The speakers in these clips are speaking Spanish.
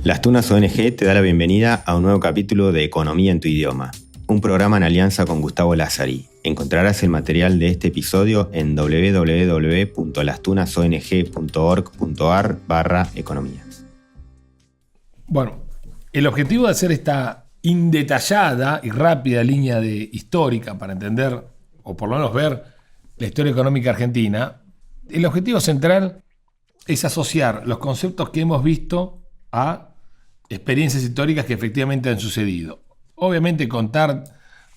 Las Tunas ONG te da la bienvenida a un nuevo capítulo de Economía en tu idioma, un programa en alianza con Gustavo Lazzari. Encontrarás el material de este episodio en www.lastunasong.org.ar/economía. Bueno, el objetivo de hacer esta indetallada y rápida línea histórica para entender, o por lo menos ver, la historia económica argentina, el objetivo central es asociar los conceptos que hemos visto a experiencias históricas que efectivamente han sucedido. Obviamente contar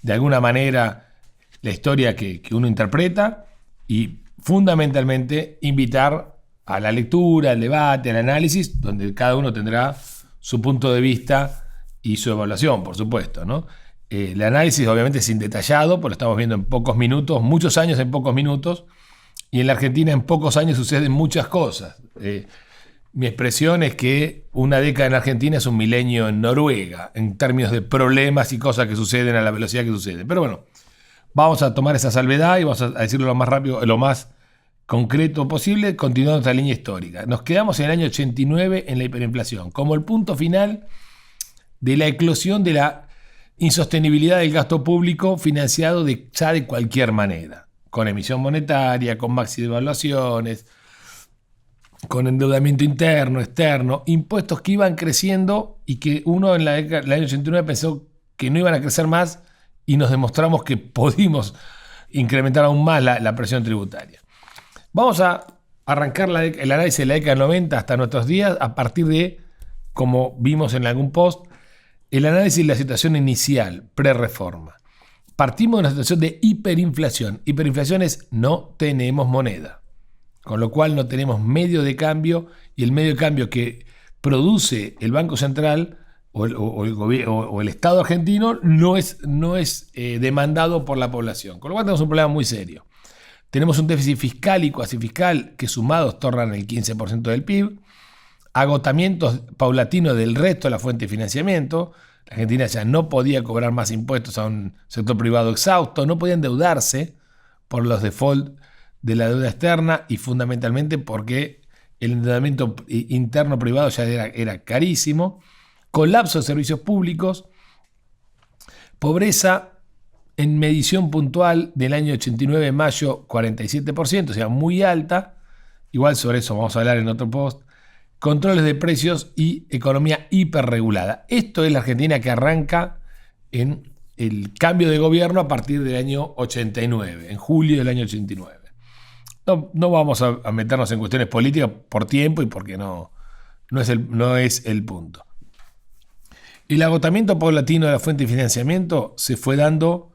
de alguna manera la historia que uno interpreta y fundamentalmente invitar a la lectura, al debate, al análisis, donde cada uno tendrá su punto de vista y su evaluación, por supuesto, ¿no? El análisis obviamente es indetallado, porque lo estamos viendo en pocos minutos, muchos años en pocos minutos, y en la Argentina en pocos años suceden muchas cosas. Mi expresión es que una década en Argentina es un milenio en Noruega, en términos de problemas y cosas que suceden a la velocidad que suceden. Pero bueno, vamos a tomar esa salvedad y vamos a decirlo lo más rápido, lo más concreto posible, continuando nuestra línea histórica. Nos quedamos en el año 89 en la hiperinflación, como el punto final de la eclosión de la insostenibilidad del gasto público financiado ya de cualquier manera, con emisión monetaria, con maxi devaluaciones, con endeudamiento interno, externo, impuestos que iban creciendo y que uno en el año 89 pensó que no iban a crecer más y nos demostramos que pudimos incrementar aún más la presión tributaria. Vamos a arrancar el análisis de la década del 90 hasta nuestros días a partir de, como vimos en algún post, el análisis de la situación inicial, pre-reforma. Partimos de una situación de hiperinflación. Hiperinflación es no tenemos moneda. Con lo cual no tenemos medio de cambio y el medio de cambio que produce el Banco Central o el Estado argentino no es demandado por la población. Con lo cual tenemos un problema muy serio. Tenemos un déficit fiscal y cuasi fiscal que sumados tornan el 15% del PIB, agotamientos paulatinos del resto de la fuente de financiamiento. La Argentina ya no podía cobrar más impuestos a un sector privado exhausto, no podía endeudarse por los default de la deuda externa y fundamentalmente porque el endeudamiento interno privado ya era carísimo, colapso de servicios públicos, pobreza en medición puntual del año 89 en mayo 47%, o sea muy alta, igual sobre eso vamos a hablar en otro post, controles de precios y economía hiperregulada. Esto es la Argentina que arranca en el cambio de gobierno a partir del año 89, en julio del año 89. No vamos a meternos en cuestiones políticas por tiempo y porque no es el punto. El agotamiento paulatino de la fuente de financiamiento se fue dando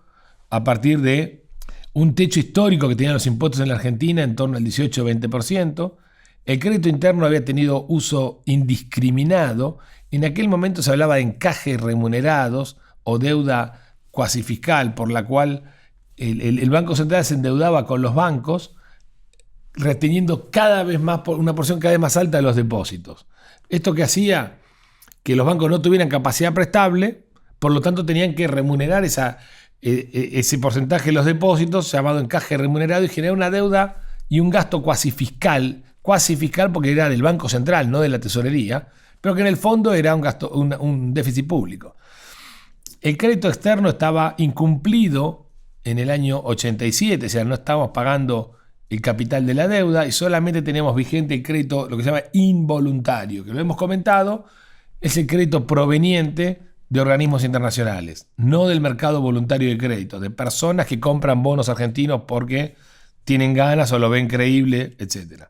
a partir de un techo histórico que tenían los impuestos en la Argentina en torno al 18-20%. El crédito interno había tenido uso indiscriminado. En aquel momento se hablaba de encajes remunerados o deuda cuasi fiscal, por la cual el Banco Central se endeudaba con los bancos, reteniendo cada vez más, una porción cada vez más alta de los depósitos. Esto que hacía que los bancos no tuvieran capacidad prestable, por lo tanto tenían que remunerar ese porcentaje de los depósitos, llamado encaje remunerado, y generar una deuda y un gasto cuasi fiscal porque era del Banco Central, no de la tesorería, pero que en el fondo era un déficit público. El crédito externo estaba incumplido en el año 87, o sea, no estábamos pagando el capital de la deuda y solamente teníamos vigente el crédito, lo que se llama involuntario, que lo hemos comentado, es el crédito proveniente de organismos internacionales, no del mercado voluntario de crédito, de personas que compran bonos argentinos porque tienen ganas o lo ven creíble, etc.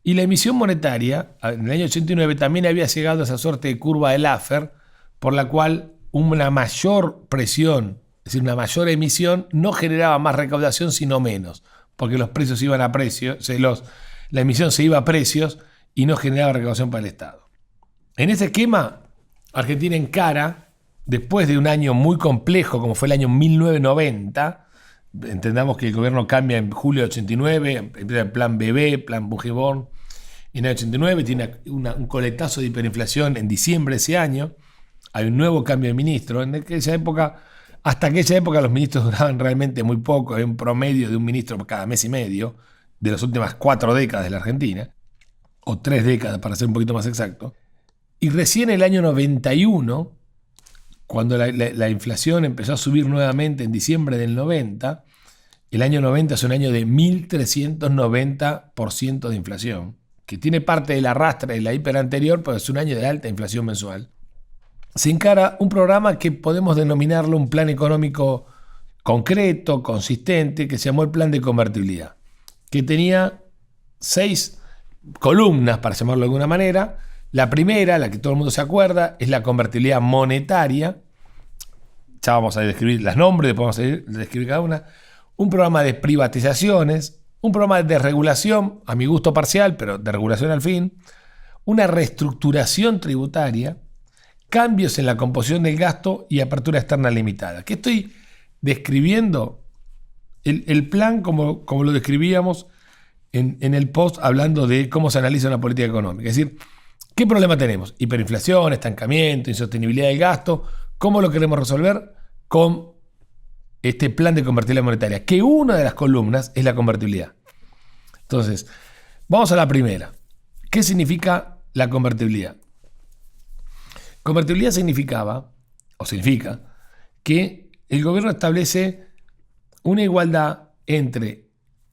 Y la emisión monetaria, en el año 89, también había llegado a esa suerte de curva de Laffer, por la cual una mayor presión, es decir, una mayor emisión, no generaba más recaudación, sino menos, porque los precios iban a precios, la emisión se iba a precios y no generaba recaudación para el Estado. En ese esquema, Argentina encara, después de un año muy complejo como fue el año 1990, entendamos que el gobierno cambia en julio de 89, empieza el plan BB, plan Bujibón, y en el 89 tiene un coletazo de hiperinflación en diciembre de ese año, hay un nuevo cambio de ministro, hasta aquella época los ministros duraban realmente muy poco, hay un promedio de un ministro cada mes y medio, de las últimas 4 décadas de la Argentina, o 3 décadas para ser un poquito más exacto. Y recién el año 91, cuando la inflación empezó a subir nuevamente en diciembre del 90, el año 90 es un año de 1.390% de inflación, que tiene parte del arrastre de la hiper anterior, pero es un año de alta inflación mensual. Se encara un programa que podemos denominarlo un plan económico concreto, consistente, que se llamó el Plan de Convertibilidad, que tenía 6 columnas, para llamarlo de alguna manera. La primera, la que todo el mundo se acuerda, es la convertibilidad monetaria. Ya vamos a describir los nombres, después vamos a describir cada una. Un programa de privatizaciones, un programa de regulación, a mi gusto parcial, pero de regulación al fin, una reestructuración tributaria, cambios en la composición del gasto y apertura externa limitada. ¿Qué estoy describiendo? El plan como lo describíamos en el post hablando de cómo se analiza una política económica. Es decir, ¿qué problema tenemos? Hiperinflación, estancamiento, insostenibilidad del gasto. ¿Cómo lo queremos resolver? Con este plan de convertibilidad monetaria, que una de las columnas es la convertibilidad. Entonces, vamos a la primera. ¿Qué significa la convertibilidad? Convertibilidad significa que el gobierno establece una igualdad entre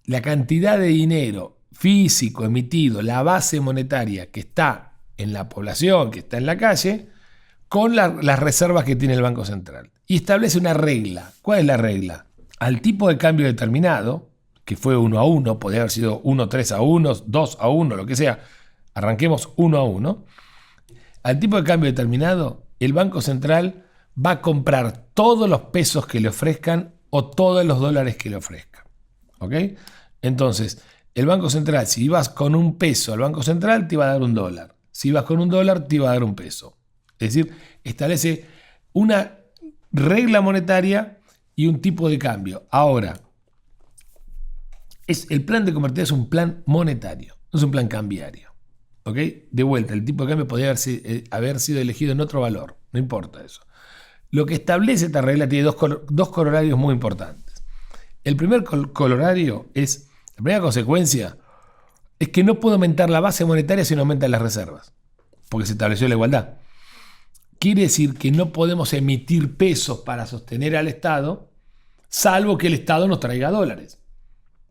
la cantidad de dinero físico emitido, la base monetaria que está en la población, que está en la calle, con las reservas que tiene el Banco Central. Y establece una regla. ¿Cuál es la regla? Al tipo de cambio determinado, que fue 1-1, podría haber sido 1-3-1, 2-1, lo que sea, arranquemos 1-1. Al tipo de cambio determinado, el Banco Central va a comprar todos los pesos que le ofrezcan o todos los dólares que le ofrezcan. ¿Ok? Entonces, el Banco Central, si ibas con un peso al Banco Central, te iba a dar un dólar. Si ibas con un dólar, te iba a dar un peso. Es decir, establece una regla monetaria y un tipo de cambio. Ahora, el plan de convertibilidad es un plan monetario, no es un plan cambiario. ¿Ok? De vuelta, el tipo de cambio podría haber sido elegido en otro valor, no importa eso. Lo que establece esta regla tiene dos corolarios muy importantes. El primer corolario es, la primera consecuencia, es que no puede aumentar la base monetaria si no aumentan las reservas, porque se estableció la igualdad. Quiere decir que no podemos emitir pesos para sostener al Estado, salvo que el Estado nos traiga dólares.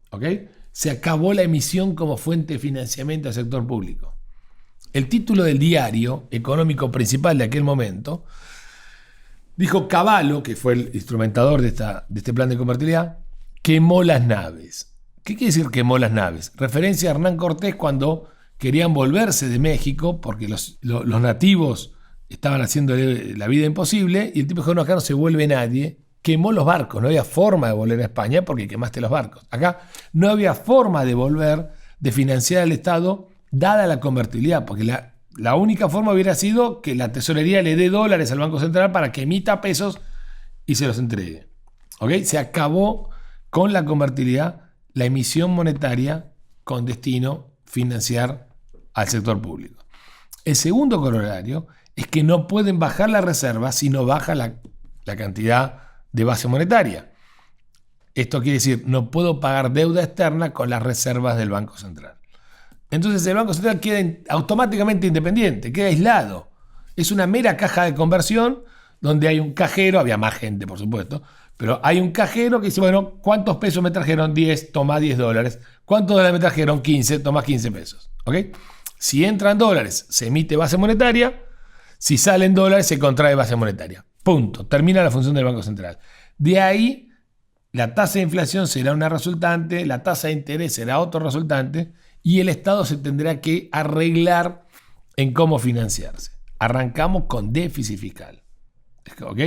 ¿Ok? Se acabó la emisión como fuente de financiamiento del sector público. El título del diario económico principal de aquel momento dijo: Cavallo, que fue el instrumentador de este plan de convertibilidad, quemó las naves. ¿Qué quiere decir quemó las naves? Referencia a Hernán Cortés cuando querían volverse de México porque los nativos estaban haciendo la vida imposible y el tipo dijo: no, acá no se vuelve nadie. Quemó los barcos, no había forma de volver a España porque quemaste los barcos. Acá no había forma de volver, de financiar al Estado dada la convertibilidad, porque la única forma hubiera sido que la tesorería le dé dólares al Banco Central para que emita pesos y se los entregue. ¿Ok? Se acabó con la convertibilidad la emisión monetaria con destino financiar al sector público. El segundo corolario es que no pueden bajar la reserva si no baja la cantidad de base monetaria. Esto quiere decir, no puedo pagar deuda externa con las reservas del Banco Central. Entonces el Banco Central queda automáticamente independiente, queda aislado. Es una mera caja de conversión donde hay un cajero, había más gente por supuesto, pero hay un cajero que dice: bueno, ¿cuántos pesos me trajeron? 10, toma 10 dólares. ¿Cuántos dólares me trajeron? 15, toma 15 pesos. ¿Ok? Si entran dólares, se emite base monetaria. Si salen dólares, se contrae base monetaria. Punto. Termina la función del Banco Central. De ahí, la tasa de inflación será una resultante, la tasa de interés será otro resultante, y el Estado se tendrá que arreglar en cómo financiarse. Arrancamos con déficit fiscal. ¿Ok?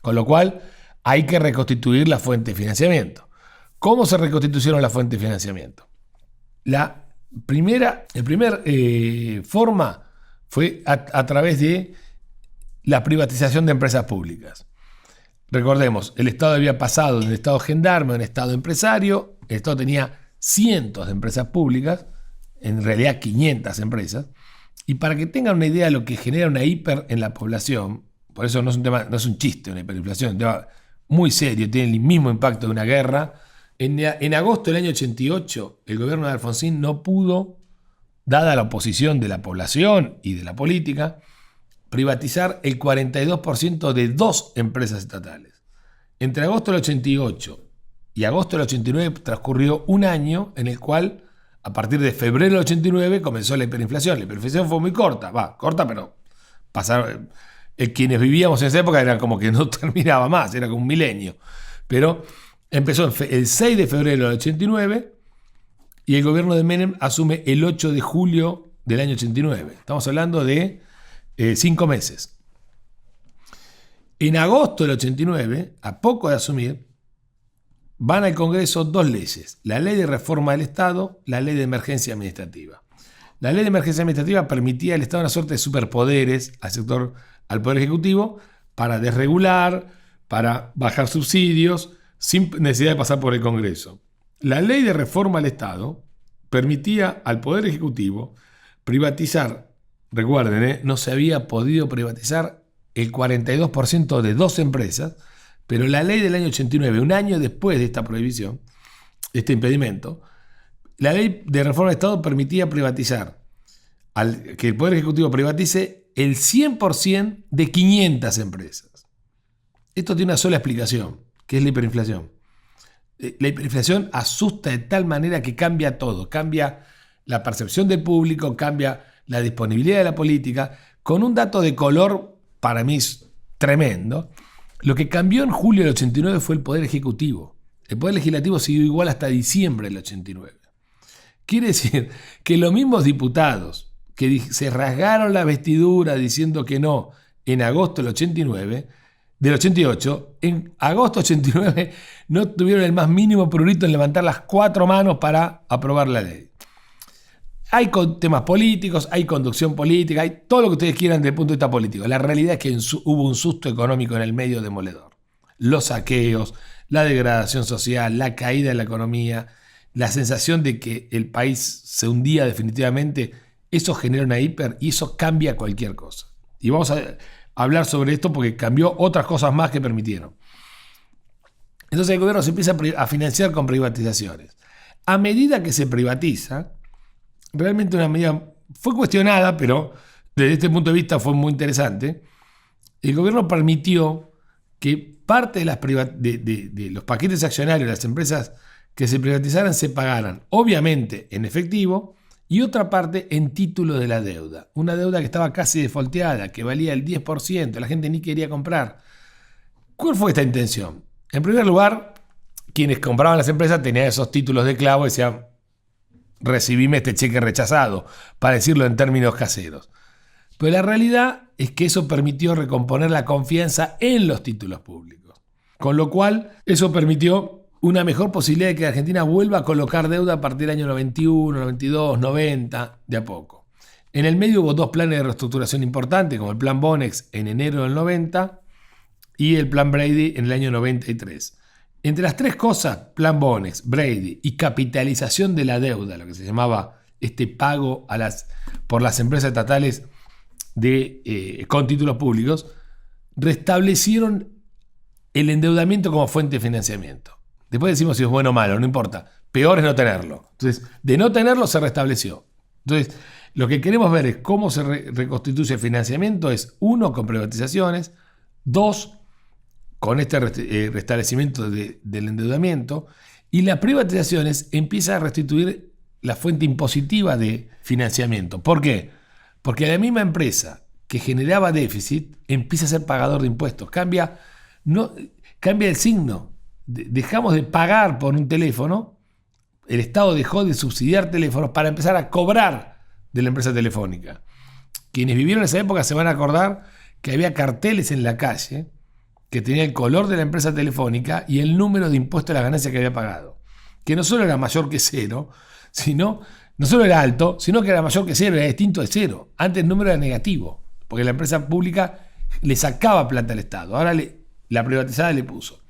Con lo cual, hay que reconstituir la fuente de financiamiento. ¿Cómo se reconstituyeron las fuentes de financiamiento? La primera forma fue a través de la privatización de empresas públicas. Recordemos, el Estado había pasado de un Estado gendarme a un Estado empresario. El Estado tenía cientos de empresas públicas, en realidad 500 empresas. Y para que tengan una idea de lo que genera una hiper en la población, por eso no es un chiste una hiperinflación, es un tema muy serio, tiene el mismo impacto de una guerra. En agosto del año 88, el gobierno de Alfonsín no pudo dada la oposición de la población y de la política, privatizar el 42% de 2 empresas estatales. Entre agosto del 88 y agosto del 89 transcurrió un año en el cual, a partir de febrero del 89, comenzó la hiperinflación. La hiperinflación fue muy corta, pero pasaron, quienes vivíamos en esa época era como que no terminaba más, era como un milenio. Pero empezó el 6 de febrero del 89 y el gobierno de Menem asume el 8 de julio del año 89. Estamos hablando de 5 meses. En agosto del 89, a poco de asumir, van al Congreso 2 leyes. La ley de reforma del Estado, la ley de emergencia administrativa. La ley de emergencia administrativa permitía al Estado una suerte de superpoderes al Poder Ejecutivo para desregular, para bajar subsidios, sin necesidad de pasar por el Congreso. La ley de reforma del Estado permitía al Poder Ejecutivo privatizar. Recuerden, no se había podido privatizar el 42% de 2 empresas, pero la ley del año 89, un año después de esta prohibición, este impedimento, la ley de reforma del Estado permitía privatizar, que el Poder Ejecutivo privatice el 100% de 500 empresas. Esto tiene una sola explicación, que es la hiperinflación. La hiperinflación asusta de tal manera que cambia todo, cambia la percepción del público, cambia la disponibilidad de la política, con un dato de color para mí tremendo. Lo que cambió en julio del 89 fue el Poder Ejecutivo. El Poder Legislativo siguió igual hasta diciembre del 89. Quiere decir que los mismos diputados que se rasgaron la vestidura diciendo que no en agosto del 89, del 88, en agosto del 89 no tuvieron el más mínimo prurito en levantar las 4 manos para aprobar la ley. Hay temas políticos, hay conducción política, hay todo lo que ustedes quieran desde el punto de vista político. La realidad es que hubo un susto económico en el medio demoledor. Los saqueos, la degradación social, la caída de la economía, la sensación de que el país se hundía definitivamente, eso genera una hiper y eso cambia cualquier cosa. Y vamos a hablar sobre esto porque cambió otras cosas más que permitieron. Entonces el gobierno se empieza a financiar con privatizaciones. A medida que se privatiza, realmente una medida fue cuestionada, pero desde este punto de vista fue muy interesante. El gobierno permitió que parte de los paquetes accionarios de las empresas que se privatizaran se pagaran, obviamente en efectivo, y otra parte en título de la deuda. Una deuda que estaba casi defaulteada, que valía el 10%, la gente ni quería comprar. ¿Cuál fue esta intención? En primer lugar, quienes compraban las empresas tenían esos títulos de clavo y decían: recibime este cheque rechazado, para decirlo en términos caseros. Pero la realidad es que eso permitió recomponer la confianza en los títulos públicos. Con lo cual, eso permitió una mejor posibilidad de que Argentina vuelva a colocar deuda a partir del año 91, 92, 90, de a poco. En el medio hubo 2 planes de reestructuración importantes, como el Plan Bonex en enero del 90 y el Plan Brady en el año 93. Entre las 3 cosas, Plan Bonex, Brady y capitalización de la deuda, lo que se llamaba este pago por las empresas estatales con títulos públicos, restablecieron el endeudamiento como fuente de financiamiento. Después decimos si es bueno o malo, no importa. Peor es no tenerlo. Entonces, de no tenerlo se restableció. Entonces, lo que queremos ver es cómo se reconstituye el financiamiento. Es 1, con privatizaciones. 2, con este restablecimiento del endeudamiento. Y las privatizaciones empiezan a restituir la fuente impositiva de financiamiento. ¿Por qué? Porque la misma empresa que generaba déficit empieza a ser pagador de impuestos. Cambia el signo. Dejamos de pagar por un teléfono, el Estado dejó de subsidiar teléfonos para empezar a cobrar de la empresa telefónica. Quienes vivieron esa época se van a acordar que había carteles en la calle que tenía el color de la empresa telefónica y el número de impuestos a la ganancia que había pagado, que no solo era mayor que 0, no solo era alto, sino que era mayor que 0, era distinto de 0. Antes el número era negativo, porque la empresa pública le sacaba plata al Estado, ahora la privatizada le puso.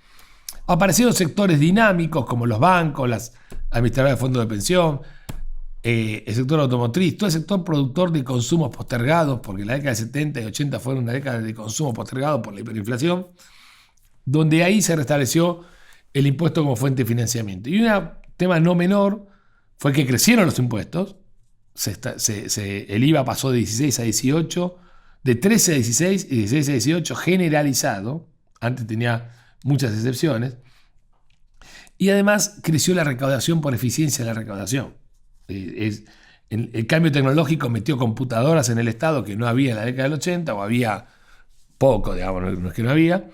Aparecieron sectores dinámicos como los bancos, las administradoras de fondos de pensión, el sector automotriz, todo el sector productor de consumos postergados, porque la década de 70 y 80 fueron una década de consumo postergado por la hiperinflación, donde ahí se restableció el impuesto como fuente de financiamiento. Y un tema no menor fue que crecieron los impuestos, el IVA pasó de 16 a 18, de 13 a 16 y 16 a 18 generalizado. Antes tenía muchas excepciones. Y además creció la recaudación por eficiencia de la recaudación. El cambio tecnológico metió computadoras en el Estado que no había en la década del 80, o había poco, digamos, no es que no había,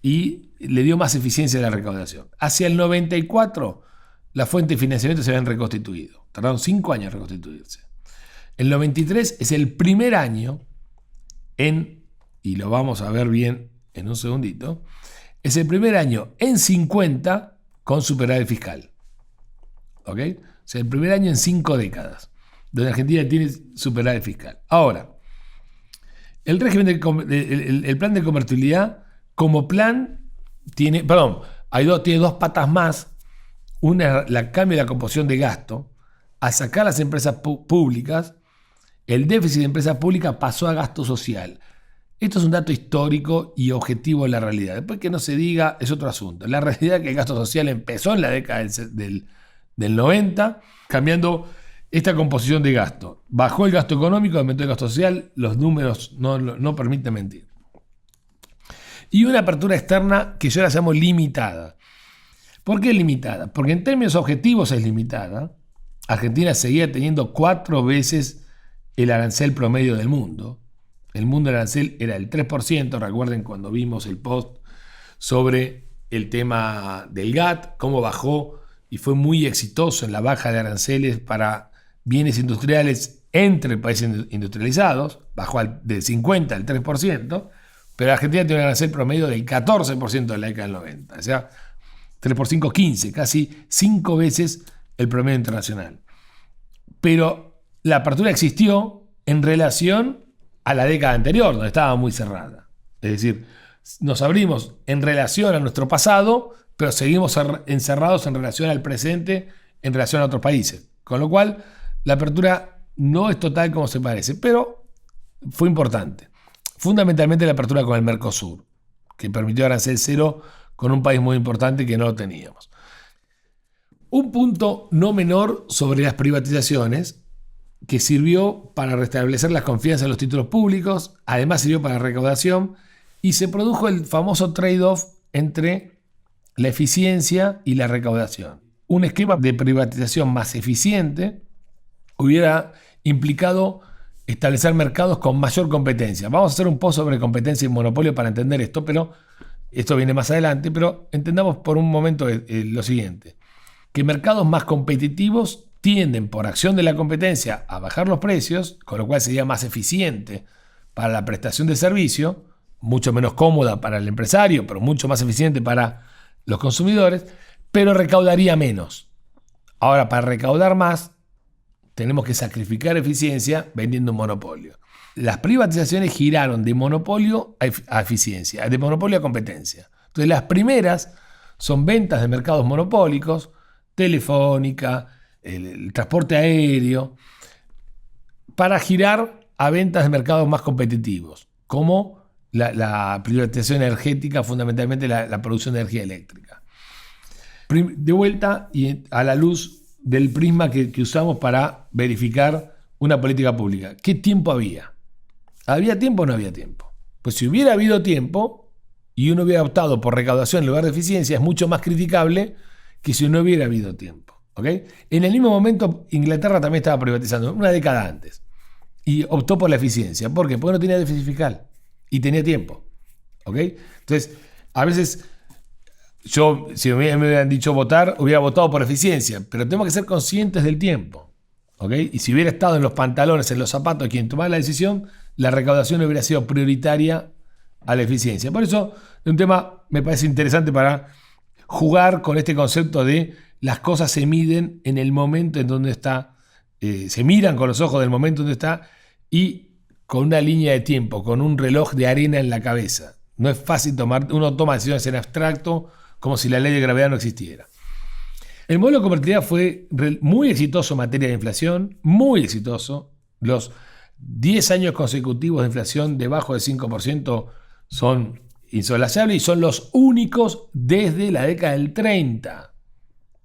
y le dio más eficiencia a la recaudación. Hacia el 94, las fuentes de financiamiento se habían reconstituido. Tardaron 5 años en reconstituirse. El 93 es el primer año y lo vamos a ver bien en un segundito, es el primer año en 50 con superávit fiscal. ¿Ok? O sea, el primer año en 5 décadas, donde Argentina tiene superávit fiscal. Ahora, el régimen el plan de convertibilidad como plan tiene dos patas más. Una es la cambio de la composición de gasto. Al sacar las empresas públicas, el déficit de empresas públicas pasó a gasto social. Esto es un dato histórico y objetivo de la realidad. Después que no se diga es otro asunto. La realidad es que el gasto social empezó en la década del 90, cambiando esta composición de gasto. Bajó el gasto económico, aumentó el gasto social, los números no permiten mentir. Y una apertura externa que yo la llamo limitada. ¿Por qué limitada? Porque en términos objetivos es limitada. Argentina seguía teniendo 4 veces el arancel promedio del mundo. El mundo del arancel era el 3%. Recuerden cuando vimos el post sobre el tema del GATT, cómo bajó y fue muy exitoso en la baja de aranceles para bienes industriales entre países industrializados. Bajó del 50 al 3%, pero Argentina tiene un arancel promedio del 14% de la década del 90. O sea, 3 por 5, 15, casi 5 veces el promedio internacional. Pero la apertura existió en relación a la década anterior, donde estaba muy cerrada. Es decir, nos abrimos en relación a nuestro pasado, pero seguimos encerrados en relación al presente, en relación a otros países. Con lo cual, la apertura no es total como se parece, pero fue importante. Fundamentalmente la apertura con el Mercosur, que permitió arancel cero con un país muy importante que no lo teníamos. Un punto no menor sobre las privatizaciones, que sirvió para restablecer la confianza en los títulos públicos, además sirvió para recaudación, y se produjo el famoso trade-off entre la eficiencia y la recaudación. Un esquema de privatización más eficiente hubiera implicado establecer mercados con mayor competencia. Vamos a hacer un post sobre competencia y monopolio para entender esto, pero esto viene más adelante, pero entendamos por un momento lo siguiente, que mercados más competitivos tienden por acción de la competencia a bajar los precios, con lo cual sería más eficiente para la prestación de servicio, mucho menos cómoda para el empresario, pero mucho más eficiente para los consumidores, pero recaudaría menos. Ahora, para recaudar más, tenemos que sacrificar eficiencia vendiendo un monopolio. Las privatizaciones giraron de monopolio a eficiencia, de monopolio a competencia. Entonces, las primeras son ventas de mercados monopólicos, Telefónica, el transporte aéreo, para girar a ventas de mercados más competitivos, como la privatización energética, fundamentalmente la producción de energía eléctrica. De vuelta y a la luz del prisma que usamos para verificar una política pública. ¿Qué tiempo había? ¿Había tiempo o no había tiempo? Pues si hubiera habido tiempo y uno hubiera optado por recaudación en lugar de eficiencia, es mucho más criticable que si no hubiera habido tiempo. ¿Okay? En el mismo momento, Inglaterra también estaba privatizando, una década antes, y optó por la eficiencia. ¿Por qué? Porque no tenía déficit fiscal y tenía tiempo. ¿Okay? Entonces, a veces, yo, si me hubieran dicho votar, hubiera votado por eficiencia, pero tenemos que ser conscientes del tiempo. ¿Okay? Y si hubiera estado en los pantalones, en los zapatos de quien tomaba la decisión, la recaudación hubiera sido prioritaria a la eficiencia. Por eso, es un tema me parece interesante para jugar con este concepto de las cosas se miden en el momento en donde está, se miran con los ojos del momento donde está y con una línea de tiempo, con un reloj de arena en la cabeza. No es fácil uno toma decisiones en abstracto como si la ley de gravedad no existiera. El modelo de convertibilidad fue muy exitoso en materia de inflación, muy exitoso. Los 10 años consecutivos de inflación debajo del 5% son insoslayables y son los únicos desde la década del 30.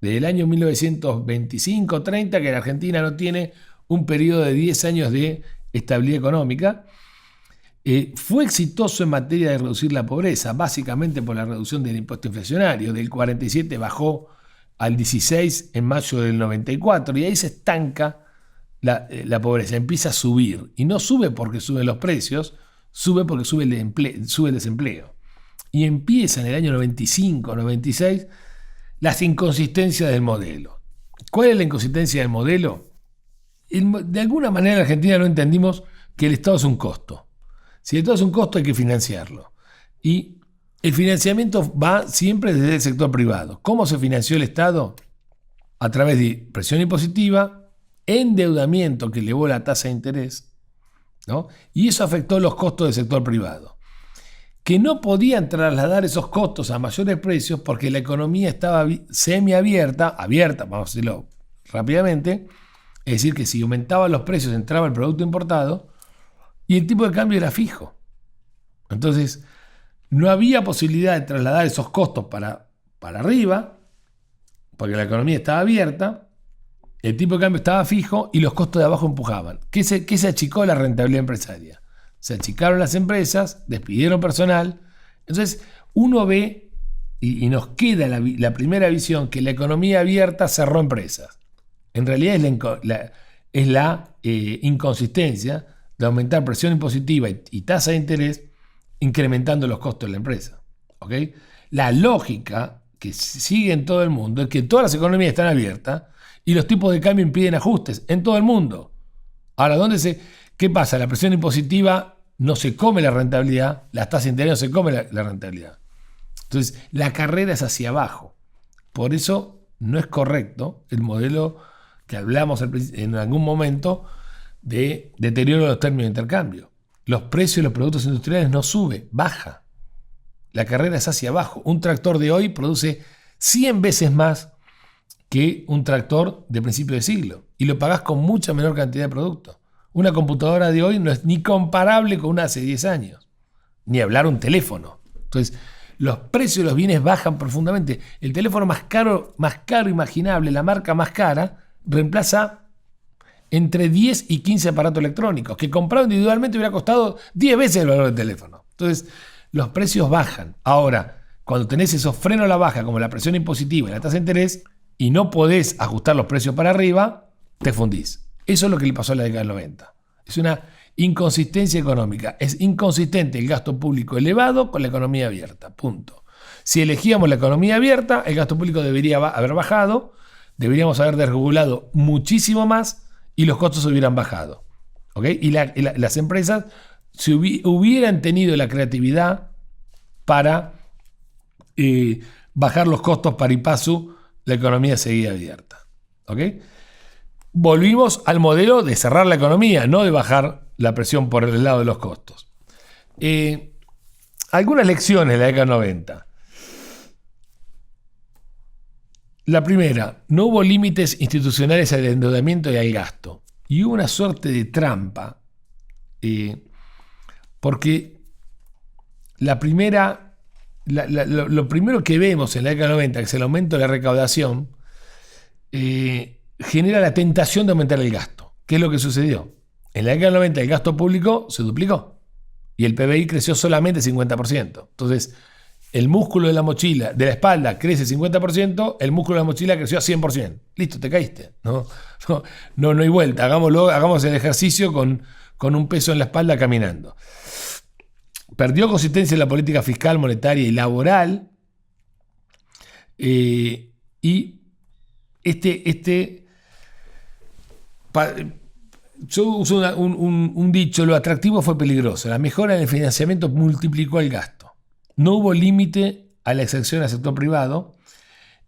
Desde el año 1925-30 que la Argentina no tiene un periodo de 10 años de estabilidad económica. Fue exitoso en materia de reducir la pobreza, básicamente por la reducción del impuesto inflacionario. Del 47 bajó al 16 en mayo del 94 y ahí se estanca la pobreza, empieza a subir. Y no sube porque suben los precios, sube porque sube el desempleo. Y empieza en el año 95, 96, las inconsistencias del modelo. ¿Cuál es la inconsistencia del modelo? De alguna manera en Argentina no entendimos que el Estado es un costo. Si el Estado es un costo hay que financiarlo. Y el financiamiento va siempre desde el sector privado. ¿Cómo se financió el Estado? A través de presión impositiva, endeudamiento que elevó la tasa de interés, ¿no? Y eso afectó los costos del sector privado, que no podían trasladar esos costos a mayores precios porque la economía estaba semiabierta, vamos a decirlo rápidamente, es decir, que si aumentaban los precios entraba el producto importado y el tipo de cambio era fijo. Entonces, no había posibilidad de trasladar esos costos para arriba, porque la economía estaba abierta, el tipo de cambio estaba fijo y los costos de abajo empujaban. ¿Qué se achicó? La rentabilidad empresaria. Se achicaron las empresas, despidieron personal. Entonces, uno ve y nos queda la primera visión que la economía abierta cerró empresas. En realidad es la inconsistencia de aumentar presión impositiva y tasa de interés incrementando los costos de la empresa. ¿Okay? La lógica que sigue en todo el mundo es que todas las economías están abiertas y los tipos de cambio impiden ajustes en todo el mundo. Ahora, ¿qué pasa? La presión impositiva no se come la rentabilidad, las tasas de interés no se come la rentabilidad. Entonces, la carrera es hacia abajo. Por eso no es correcto el modelo que hablamos en algún momento de deterioro de los términos de intercambio. Los precios de los productos industriales no suben, baja. La carrera es hacia abajo. Un tractor de hoy produce 100 veces más que un tractor de principio de siglo. Y lo pagás con mucha menor cantidad de productos. Una computadora de hoy no es ni comparable con una hace 10 años. Ni hablar un teléfono. Entonces, los precios de los bienes bajan profundamente. El teléfono más caro imaginable, la marca más cara, reemplaza entre 10 y 15 aparatos electrónicos, que comprado individualmente hubiera costado 10 veces el valor del teléfono. Entonces, los precios bajan. Ahora, cuando tenés esos frenos a la baja, como la presión impositiva y la tasa de interés, y no podés ajustar los precios para arriba, te fundís. Eso es lo que le pasó a la década del 90. Es una inconsistencia económica. Es inconsistente el gasto público elevado con la economía abierta. Punto. Si elegíamos la economía abierta, el gasto público debería haber bajado, deberíamos haber desregulado muchísimo más y los costos hubieran bajado. ¿Okay? Y las empresas si hubieran tenido la creatividad para bajar los costos pari passu, la economía seguía abierta. ¿Okay? Volvimos al modelo de cerrar la economía, no de bajar la presión por el lado de los costos. Algunas lecciones de la década 90. La primera, no hubo límites institucionales al endeudamiento y al gasto. Y hubo una suerte de trampa, porque lo primero que vemos en la década 90, que es el aumento de la recaudación, genera la tentación de aumentar el gasto. ¿Qué es lo que sucedió? En la década 90 el gasto público se duplicó y el PBI creció solamente 50%. Entonces, el músculo de la mochila, de la espalda, crece 50%, el músculo de la mochila creció a 100%. Listo, te caíste. No hay vuelta. Hagamos el ejercicio con un peso en la espalda caminando. Perdió consistencia en la política fiscal, monetaria y laboral. Yo uso un dicho, lo atractivo fue peligroso. La mejora en el financiamiento multiplicó el gasto. No hubo límite a la exención al sector privado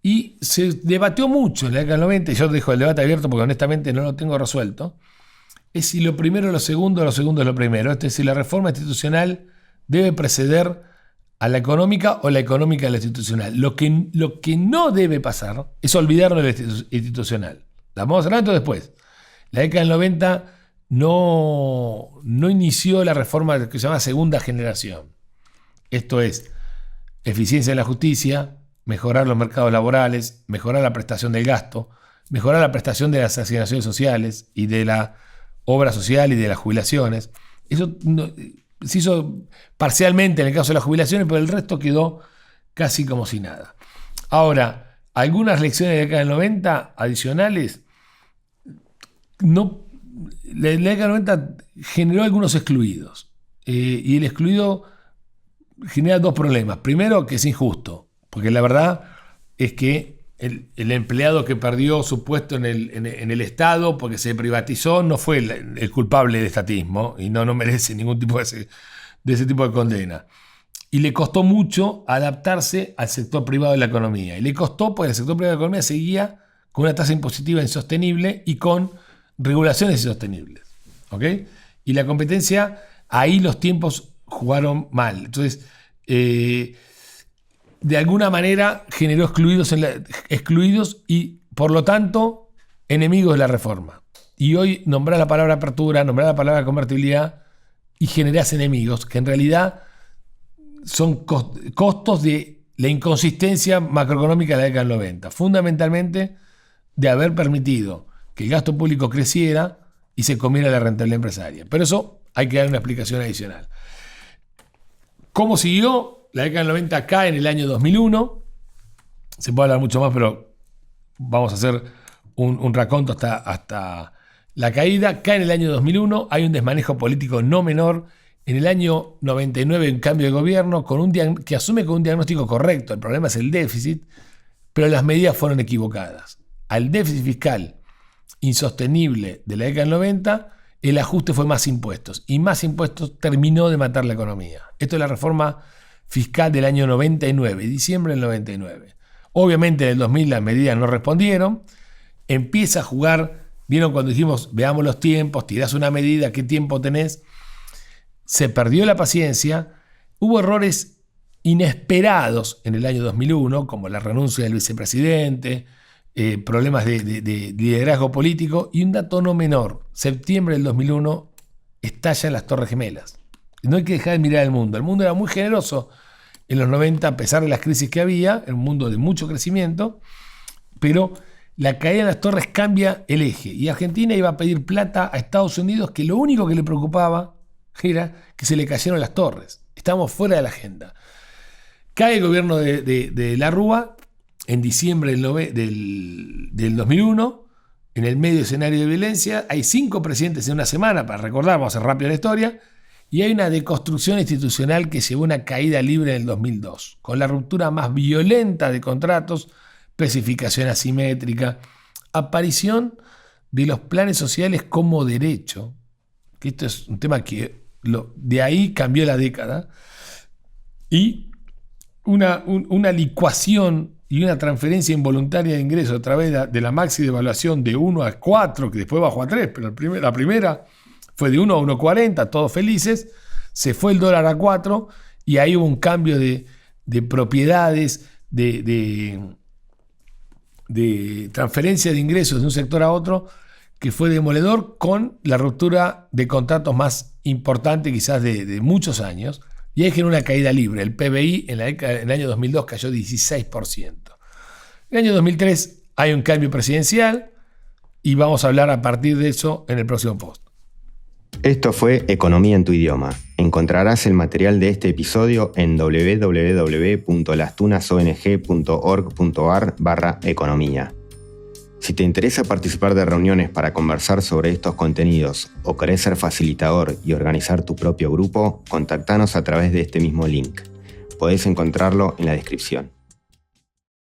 y se debatió mucho en la década del 90, y yo dejo el debate abierto porque honestamente no lo tengo resuelto, es si lo primero es lo segundo o lo segundo es lo primero. Es decir, si la reforma institucional debe preceder a la económica o la económica a la institucional. Lo que no debe pasar es olvidarnos de la institucional. La vamos a hablar entonces después. La década del 90 no inició la reforma que se llama segunda generación. Esto es, eficiencia en la justicia, mejorar los mercados laborales, mejorar la prestación del gasto, mejorar la prestación de las asignaciones sociales y de la obra social y de las jubilaciones. Eso se hizo parcialmente en el caso de las jubilaciones, pero el resto quedó casi como si nada. Ahora, algunas lecciones de la década del 90 adicionales, la década del 90 generó algunos excluidos. Y el excluido genera dos problemas. Primero, que es injusto, porque la verdad es que el empleado que perdió su puesto en el Estado porque se privatizó no fue el culpable del estatismo y no merece ningún tipo de ese tipo de condena. Y le costó mucho adaptarse al sector privado de la economía. Y le costó porque el sector privado de la economía seguía con una tasa impositiva insostenible y con regulaciones insostenibles. ¿Ok? Y la competencia, ahí los tiempos jugaron mal. Entonces, de alguna manera generó excluidos y, por lo tanto, enemigos de la reforma. Y hoy nombrás la palabra apertura, nombrás la palabra convertibilidad y generás enemigos que en realidad son costos de la inconsistencia macroeconómica de la década del 90. Fundamentalmente de haber permitido que el gasto público creciera y se comiera la rentabilidad empresaria. Pero eso hay que dar una explicación adicional. ¿Cómo siguió? La década del 90 cae en el año 2001. Se puede hablar mucho más, pero vamos a hacer un raconto hasta la caída. Cae en el año 2001. Hay un desmanejo político no menor. En el año 99 un cambio de gobierno que asume con un diagnóstico correcto. El problema es el déficit, pero las medidas fueron equivocadas. Al déficit fiscal insostenible de la década del 90, el ajuste fue más impuestos. Y más impuestos terminó de matar la economía. Esto es la reforma fiscal del año 99, diciembre del 99. Obviamente en el 2000 las medidas no respondieron. Empieza a jugar, vieron cuando dijimos, veamos los tiempos, tirás una medida, ¿qué tiempo tenés? Se perdió la paciencia. Hubo errores inesperados en el año 2001, como la renuncia del vicepresidente, problemas de liderazgo político, y un dato no menor, septiembre del 2001 estallan las Torres Gemelas. No hay que dejar de mirar al mundo. El mundo era muy generoso en los 90, a pesar de las crisis que había, era un mundo de mucho crecimiento, pero la caída de las torres cambia el eje, y Argentina iba a pedir plata a Estados Unidos, que lo único que le preocupaba era que se le cayeron las torres. Estábamos fuera de la agenda. Cae el gobierno de la Rúa en diciembre del 2001, en el medio escenario de violencia. Hay 5 presidentes en una semana, para recordar, vamos a hacer rápido la historia, y hay una deconstrucción institucional que llevó a una caída libre en el 2002, con la ruptura más violenta de contratos, especificación asimétrica, aparición de los planes sociales como derecho, que esto es un tema que de ahí cambió la década, y una licuación y una transferencia involuntaria de ingresos a través de la maxi devaluación de 1 a 4, que después bajó a 3, pero la primera fue de 1 a 1,40, todos felices. Se fue el dólar a 4 y ahí hubo un cambio de propiedades, de transferencia de ingresos de un sector a otro, que fue demoledor, con la ruptura de contratos más importante quizás de muchos años. Y ahí generó una caída libre. El PBI en el año 2002 cayó 16%. En el año 2003 hay un cambio presidencial y vamos a hablar a partir de eso en el próximo post. Esto fue Economía en tu idioma. Encontrarás el material de este episodio en www.lastunasong.org.ar/economía. Si te interesa participar de reuniones para conversar sobre estos contenidos o querés ser facilitador y organizar tu propio grupo, contactanos a través de este mismo link. Podés encontrarlo en la descripción.